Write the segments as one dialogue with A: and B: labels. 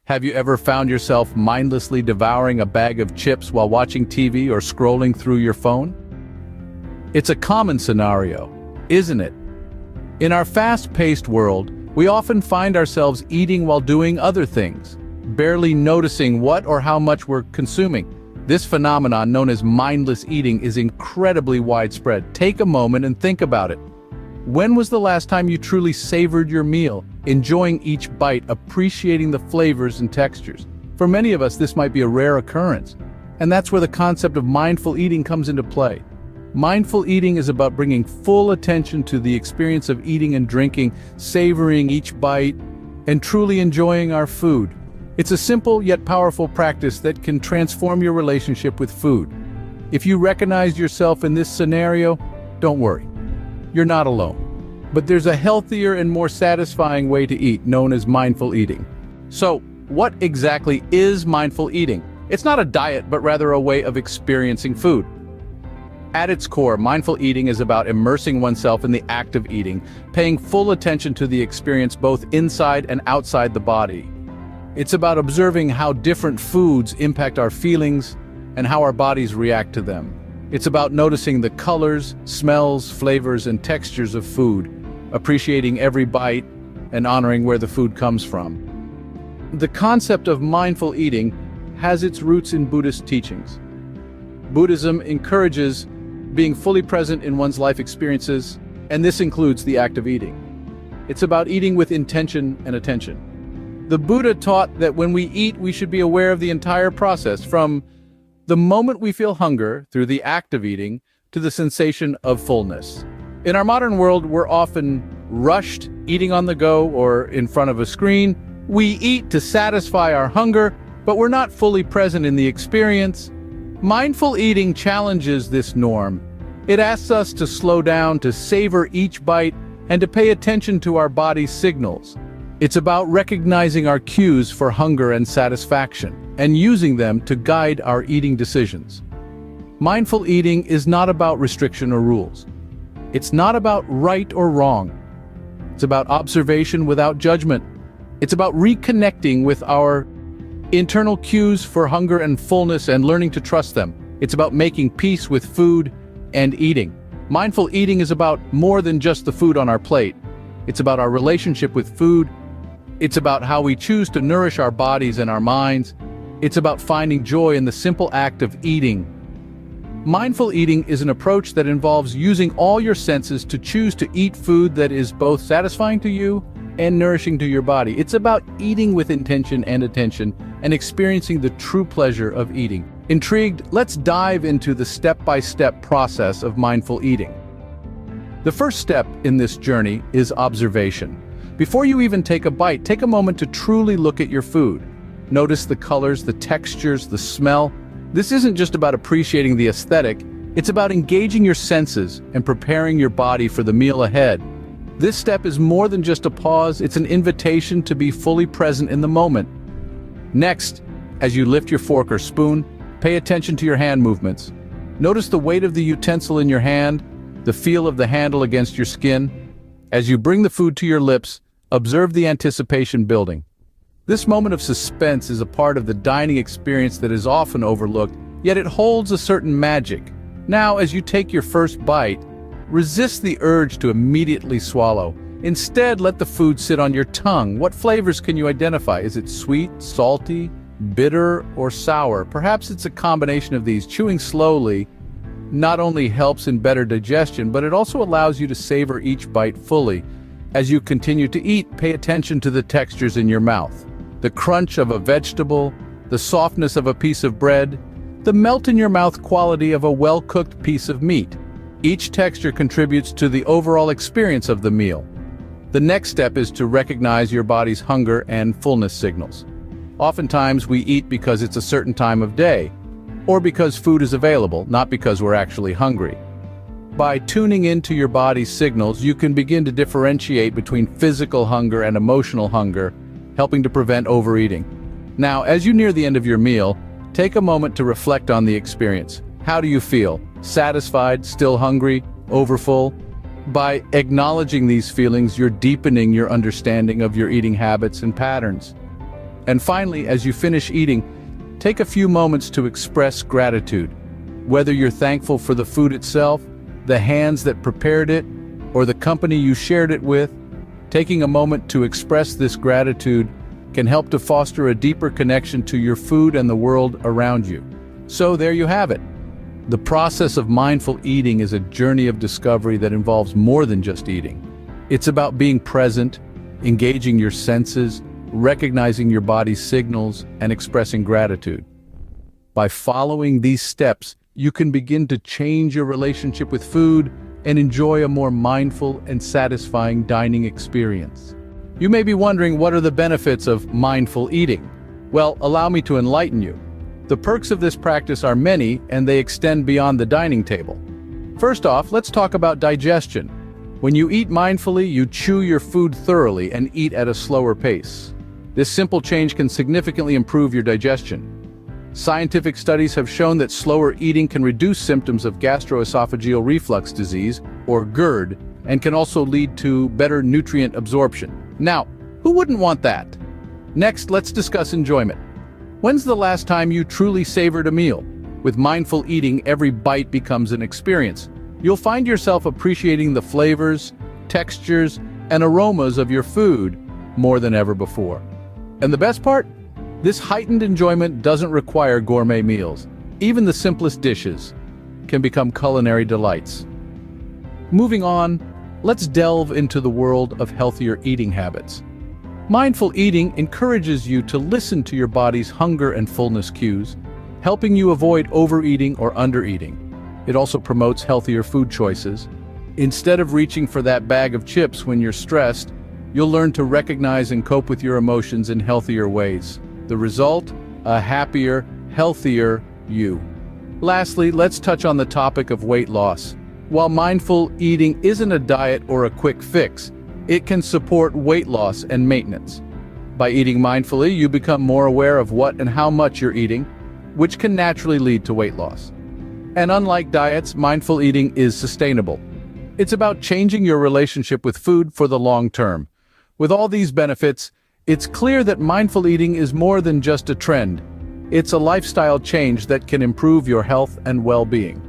A: Have you ever found yourself mindlessly devouring a bag of chips while watching TV or scrolling through your phone? It's a common scenario, isn't it? In our fast-paced world, we often find ourselves eating while doing other things, barely noticing what or how much we're consuming. This phenomenon, known as mindless eating, is incredibly widespread. Take a moment and think about it. When was the last time you truly savored your meal, enjoying each bite, appreciating the flavors and textures? For many of us, this might be a rare occurrence, and that's where the concept of mindful eating comes into play. Mindful eating is about bringing full attention to the experience of eating and drinking, savoring each bite, and truly enjoying our food. It's a simple yet powerful practice that can transform your relationship with food. If you recognize yourself in this scenario, don't worry. You're not alone. But there's a healthier and more satisfying way to eat, known as mindful eating. So, what exactly is mindful eating? It's not a diet, but rather a way of experiencing food. At its core, mindful eating is about immersing oneself in the act of eating, paying full attention to the experience both inside and outside the body. It's about observing how different foods impact our feelings and how our bodies react to them. It's about noticing the colors, smells, flavors, and textures of food, appreciating every bite, and honoring where the food comes from. The concept of mindful eating has its roots in Buddhist teachings. Buddhism encourages being fully present in one's life experiences, and this includes the act of eating. It's about eating with intention and attention. The Buddha taught that when we eat, we should be aware of the entire process, from the moment we feel hunger, through the act of eating, to the sensation of fullness. In our modern world, we're often rushed, eating on the go or in front of a screen. We eat to satisfy our hunger, but we're not fully present in the experience. Mindful eating challenges this norm. It asks us to slow down, to savor each bite, and to pay attention to our body's signals. It's about recognizing our cues for hunger and satisfaction, and using them to guide our eating decisions. Mindful eating is not about restriction or rules. It's not about right or wrong. It's about observation without judgment. It's about reconnecting with our internal cues for hunger and fullness and learning to trust them. It's about making peace with food and eating. Mindful eating is about more than just the food on our plate. It's about our relationship with food. It's about how we choose to nourish our bodies and our minds. It's about finding joy in the simple act of eating. Mindful eating is an approach that involves using all your senses to choose to eat food that is both satisfying to you and nourishing to your body. It's about eating with intention and attention and experiencing the true pleasure of eating. Intrigued? Let's dive into the step-by-step process of mindful eating. The first step in this journey is observation. Before you even take a bite, take a moment to truly look at your food. Notice the colors, the textures, the smell. This isn't just about appreciating the aesthetic, it's about engaging your senses and preparing your body for the meal ahead. This step is more than just a pause, it's an invitation to be fully present in the moment. Next, as you lift your fork or spoon, pay attention to your hand movements. Notice the weight of the utensil in your hand, the feel of the handle against your skin. As you bring the food to your lips, observe the anticipation building. This moment of suspense is a part of the dining experience that is often overlooked, yet it holds a certain magic. Now, as you take your first bite, resist the urge to immediately swallow. Instead, let the food sit on your tongue. What flavors can you identify? Is it sweet, salty, bitter, or sour? Perhaps it's a combination of these. Chewing slowly not only helps in better digestion, but it also allows you to savor each bite fully. As you continue to eat, pay attention to the textures in your mouth. The crunch of a vegetable, the softness of a piece of bread, the melt-in-your-mouth quality of a well-cooked piece of meat. Each texture contributes to the overall experience of the meal. The next step is to recognize your body's hunger and fullness signals. Oftentimes we eat because it's a certain time of day, or because food is available, not because we're actually hungry. By tuning into your body's signals, you can begin to differentiate between physical hunger and emotional hunger, helping to prevent overeating. Now, as you near the end of your meal, take a moment to reflect on the experience. How do you feel? Satisfied? Still hungry? Overfull? By acknowledging these feelings, you're deepening your understanding of your eating habits and patterns. And finally, as you finish eating, take a few moments to express gratitude. Whether you're thankful for the food itself, the hands that prepared it, or the company you shared it with, taking a moment to express this gratitude can help to foster a deeper connection to your food and the world around you. So there you have it. The process of mindful eating is a journey of discovery that involves more than just eating. It's about being present, engaging your senses, recognizing your body's signals, and expressing gratitude. By following these steps, you can begin to change your relationship with food and enjoy a more mindful and satisfying dining experience. You may be wondering, what are the benefits of mindful eating? Well, allow me to enlighten you. The perks of this practice are many, and they extend beyond the dining table. First off, let's talk about digestion. When you eat mindfully, you chew your food thoroughly and eat at a slower pace. This simple change can significantly improve your digestion. Scientific studies have shown that slower eating can reduce symptoms of gastroesophageal reflux disease, or GERD, and can also lead to better nutrient absorption. Now, who wouldn't want that? Next, let's discuss enjoyment. When's the last time you truly savored a meal? With mindful eating, every bite becomes an experience. You'll find yourself appreciating the flavors, textures, and aromas of your food more than ever before. And the best part? This heightened enjoyment doesn't require gourmet meals. Even the simplest dishes can become culinary delights. Moving on, let's delve into the world of healthier eating habits. Mindful eating encourages you to listen to your body's hunger and fullness cues, helping you avoid overeating or undereating. It also promotes healthier food choices. Instead of reaching for that bag of chips when you're stressed, you'll learn to recognize and cope with your emotions in healthier ways. The result? A happier, healthier you. Lastly, let's touch on the topic of weight loss. While mindful eating isn't a diet or a quick fix, it can support weight loss and maintenance. By eating mindfully, you become more aware of what and how much you're eating, which can naturally lead to weight loss. And unlike diets, mindful eating is sustainable. It's about changing your relationship with food for the long term. With all these benefits, it's clear that mindful eating is more than just a trend. It's a lifestyle change that can improve your health and well-being.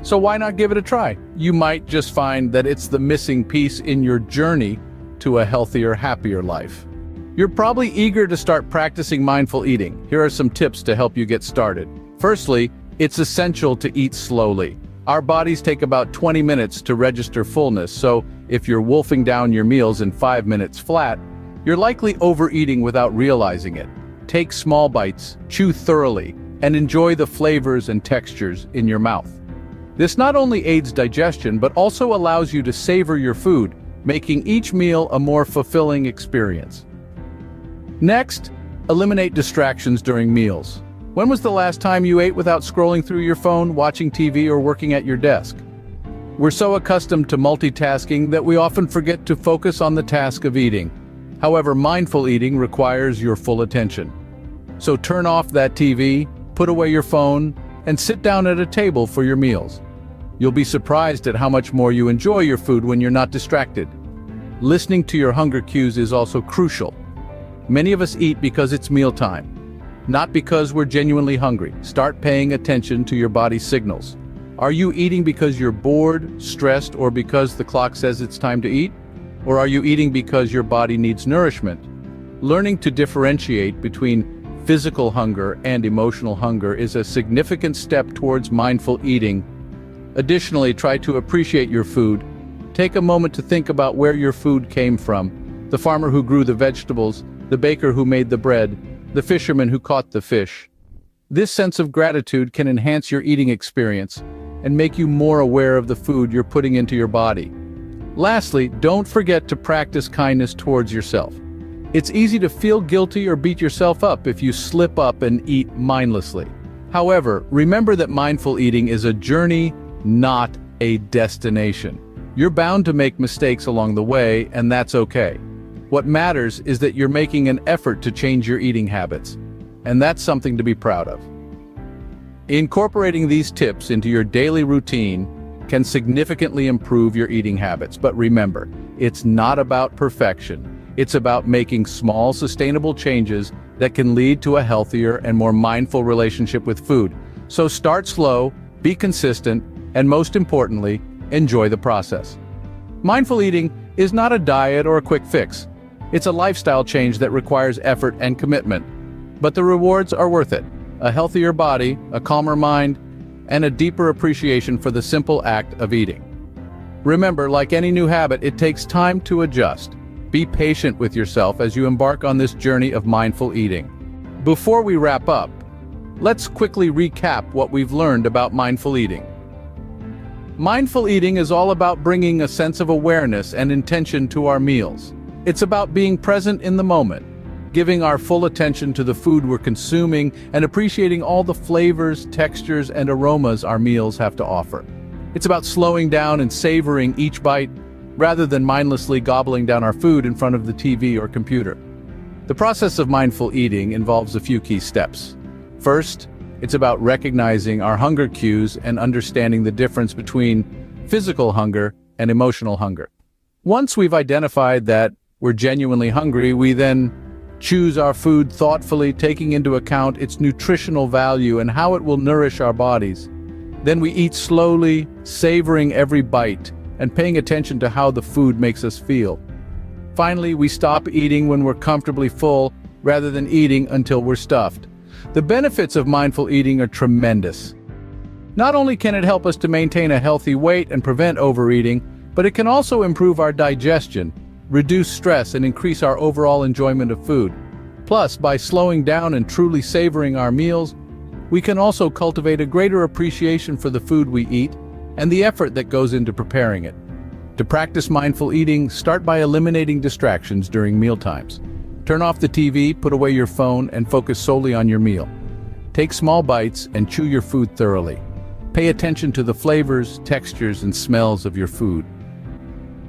A: So why not give it a try? You might just find that it's the missing piece in your journey to a healthier, happier life. You're probably eager to start practicing mindful eating. Here are some tips to help you get started. Firstly, it's essential to eat slowly. Our bodies take about 20 minutes to register fullness, so if you're wolfing down your meals in 5 minutes flat, you're likely overeating without realizing it. Take small bites, chew thoroughly, and enjoy the flavors and textures in your mouth. This not only aids digestion, but also allows you to savor your food, making each meal a more fulfilling experience. Next, eliminate distractions during meals. When was the last time you ate without scrolling through your phone, watching TV, or working at your desk? We're so accustomed to multitasking that we often forget to focus on the task of eating. However, mindful eating requires your full attention. So turn off that TV, put away your phone, and sit down at a table for your meals. You'll be surprised at how much more you enjoy your food when you're not distracted. Listening to your hunger cues is also crucial. Many of us eat because it's mealtime, not because we're genuinely hungry. Start paying attention to your body's signals. Are you eating because you're bored, stressed, or because the clock says it's time to eat? Or are you eating because your body needs nourishment? Learning to differentiate between physical hunger and emotional hunger is a significant step towards mindful eating. Additionally, try to appreciate your food. Take a moment to think about where your food came from. The farmer who grew the vegetables, the baker who made the bread, the fisherman who caught the fish. This sense of gratitude can enhance your eating experience and make you more aware of the food you're putting into your body. Lastly, don't forget to practice kindness towards yourself. It's easy to feel guilty or beat yourself up if you slip up and eat mindlessly. However, remember that mindful eating is a journey, not a destination. You're bound to make mistakes along the way, and that's okay. What matters is that you're making an effort to change your eating habits, and that's something to be proud of. Incorporating these tips into your daily routine can significantly improve your eating habits, but remember, it's not about perfection. It's about making small, sustainable changes that can lead to a healthier and more mindful relationship with food. So start slow, be consistent, and most importantly, enjoy the process. Mindful eating is not a diet or a quick fix. It's a lifestyle change that requires effort and commitment. But the rewards are worth it. A healthier body, a calmer mind, and a deeper appreciation for the simple act of eating. Remember, like any new habit, it takes time to adjust. Be patient with yourself as you embark on this journey of mindful eating. Before we wrap up, let's quickly recap what we've learned about mindful eating. Mindful eating is all about bringing a sense of awareness and intention to our meals. It's about being present in the moment, giving our full attention to the food we're consuming, and appreciating all the flavors, textures, and aromas our meals have to offer. It's about slowing down and savoring each bite, rather than mindlessly gobbling down our food in front of the TV or computer. The process of mindful eating involves a few key steps. First, it's about recognizing our hunger cues and understanding the difference between physical hunger and emotional hunger. Once we've identified that we're genuinely hungry, we then choose our food thoughtfully, taking into account its nutritional value and how it will nourish our bodies. Then we eat slowly, savoring every bite, and paying attention to how the food makes us feel. Finally, we stop eating when we're comfortably full, rather than eating until we're stuffed. The benefits of mindful eating are tremendous. Not only can it help us to maintain a healthy weight and prevent overeating, but it can also improve our digestion, reduce stress, and increase our overall enjoyment of food. Plus, by slowing down and truly savoring our meals, we can also cultivate a greater appreciation for the food we eat and the effort that goes into preparing it. To practice mindful eating, start by eliminating distractions during mealtimes. Turn off the TV, put away your phone, and focus solely on your meal. Take small bites and chew your food thoroughly. Pay attention to the flavors, textures, and smells of your food.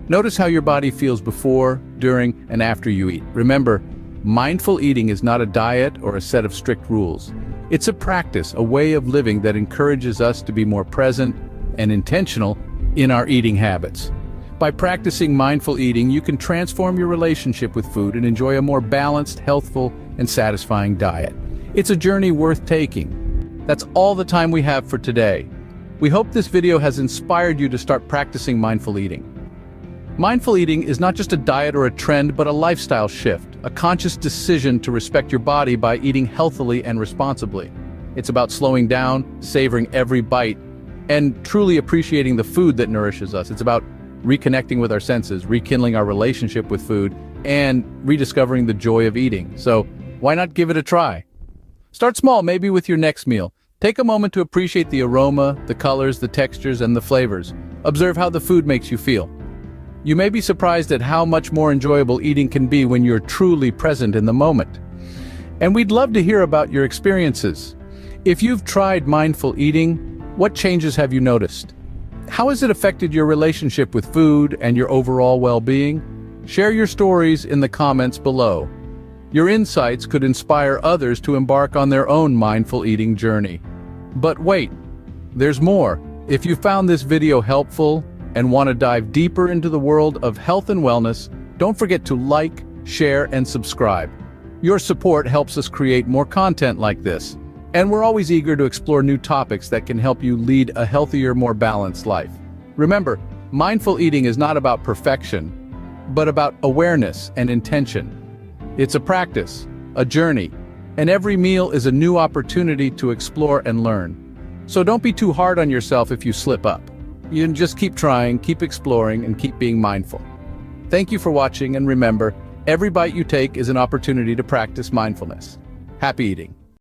A: Notice how your body feels before, during, and after you eat. Remember, mindful eating is not a diet or a set of strict rules. It's a practice, a way of living that encourages us to be more present and intentional in our eating habits. By practicing mindful eating, you can transform your relationship with food and enjoy a more balanced, healthful, and satisfying diet. It's a journey worth taking. That's all the time we have for today. We hope this video has inspired you to start practicing mindful eating. Mindful eating is not just a diet or a trend, but a lifestyle shift, a conscious decision to respect your body by eating healthily and responsibly. It's about slowing down, savoring every bite, and truly appreciating the food that nourishes us. It's about reconnecting with our senses, rekindling our relationship with food, and rediscovering the joy of eating. So why not give it a try? Start small, maybe with your next meal. Take a moment to appreciate the aroma, the colors, the textures, and the flavors. Observe how the food makes you feel. You may be surprised at how much more enjoyable eating can be when you're truly present in the moment. And we'd love to hear about your experiences. If you've tried mindful eating, what changes have you noticed? How has it affected your relationship with food and your overall well-being? Share your stories in the comments below. Your insights could inspire others to embark on their own mindful eating journey. But wait, there's more. If you found this video helpful and want to dive deeper into the world of health and wellness, don't forget to like, share, and subscribe. Your support helps us create more content like this. And we're always eager to explore new topics that can help you lead a healthier, more balanced life. Remember, mindful eating is not about perfection, but about awareness and intention. It's a practice, a journey, and every meal is a new opportunity to explore and learn. So don't be too hard on yourself if you slip up. You can just keep trying, keep exploring, and keep being mindful. Thank you for watching, and remember, every bite you take is an opportunity to practice mindfulness. Happy eating.